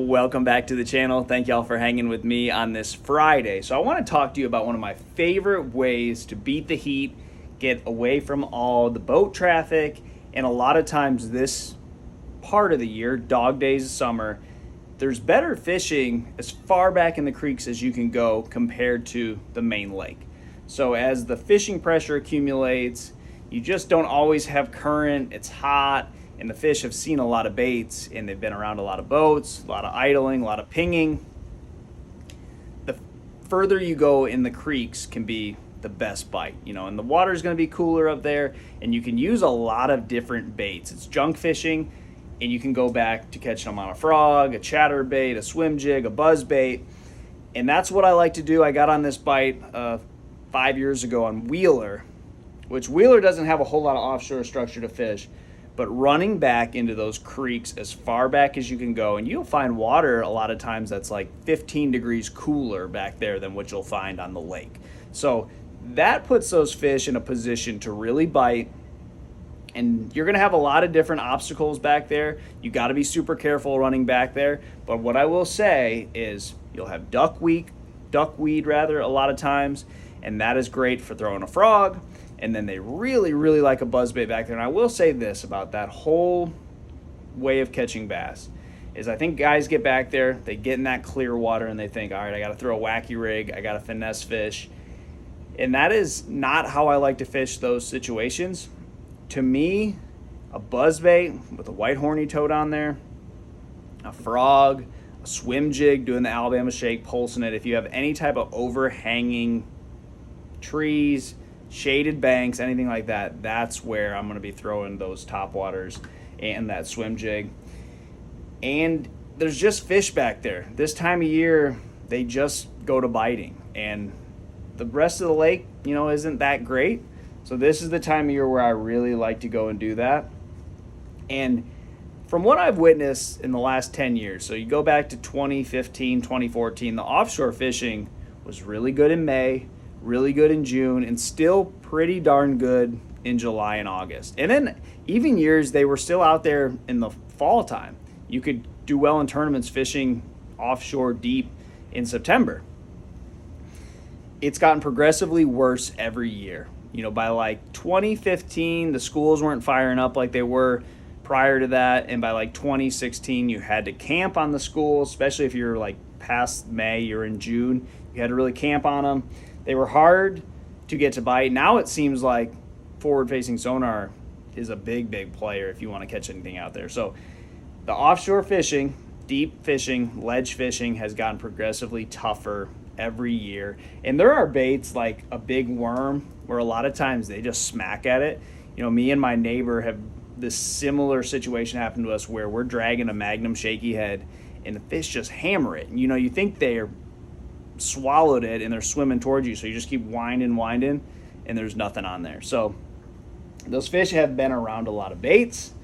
Welcome back to the channel. Thank y'all for hanging with me on this Friday. So I want to talk to you about one of my favorite ways to beat the heat, get away from all the boat traffic, and a lot of times this part of the year, dog days of summer, there's better fishing as far back in the creeks as you can go compared to the main lake. So as the fishing pressure accumulates, you just don't always have current, it's hot, and the fish have seen a lot of baits and they've been around a lot of boats, a lot of idling, a lot of pinging. The further you go in the creeks can be the best bite, and the water is going to be cooler up there and you can use a lot of different baits. It's junk fishing and you can go back to catching them on a frog, a chatterbait, a swim jig, a buzz bait. And that's what I like to do. I got on this bite 5 years ago on Wheeler, which Wheeler doesn't have a whole lot of offshore structure to fish. But running back into those creeks as far back as you can go, and you'll find water a lot of times that's like 15 degrees cooler back there than what you'll find on the lake. So that puts those fish in a position to really bite, and you're gonna have a lot of different obstacles back there. You gotta be super careful running back there. But what I will say is you'll have duckweed a lot of times, and that is great for throwing a frog. And then they really, really like a buzzbait back there. And I will say this about that whole way of catching bass is I think guys get back there, they get in that clear water and they think, all right, I got to throw a wacky rig, I got to finesse fish. And that is not how I like to fish those situations. To me, a buzzbait with a white horny toad on there, a frog, a swim jig doing the Alabama shake, pulsing it. If you have any type of overhanging trees, shaded banks, anything like that, that's where I'm going to be throwing those top waters and that swim jig. And there's just fish back there. This time of year, they just go to biting. And the rest of the lake, isn't that great. So this is the time of year where I really like to go and do that. And from what I've witnessed in the last 10 years, so you go back to 2015, 2014, the offshore fishing was really good in May, really good in June, and still pretty darn good in July and August. And then even years they were still out there in the fall time. You could do well in tournaments fishing offshore deep in September. It's gotten progressively worse every year. By like 2015, the schools weren't firing up like they were prior to that. And by like 2016, you had to camp on the schools, especially if you're like past May, you're in June. You had to really camp on them. They were hard to get to bite. Now it seems like forward-facing sonar is a big, big player if you want to catch anything out there. So the offshore fishing, deep fishing, ledge fishing has gotten progressively tougher every year. And there are baits like a big worm where a lot of times they just smack at it. Me and my neighbor have this similar situation happen to us where we're dragging a Magnum shaky head and the fish just hammer it. And you think they're swallowed it and they're swimming towards you, so you just keep winding and there's nothing on there. So those fish have been around a lot of baits,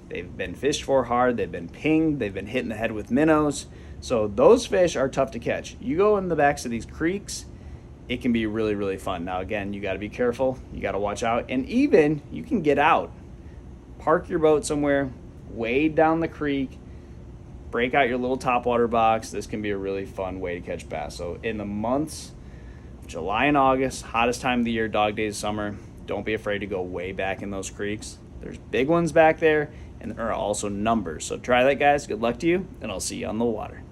they've been fished for hard, they've been pinged, they've been hit in the head with minnows. So those fish are tough to catch. You go in the backs of these creeks, it can be really, really fun. Now again, you got to be careful, you got to watch out, and even you can get out, park your boat somewhere, wade down the creek, break out your little topwater box. This can be a really fun way to catch bass. So in the months of July and August, hottest time of the year, dog days of summer, don't be afraid to go way back in those creeks. There's big ones back there, and there are also numbers. So try that, guys. Good luck to you, and I'll see you on the water.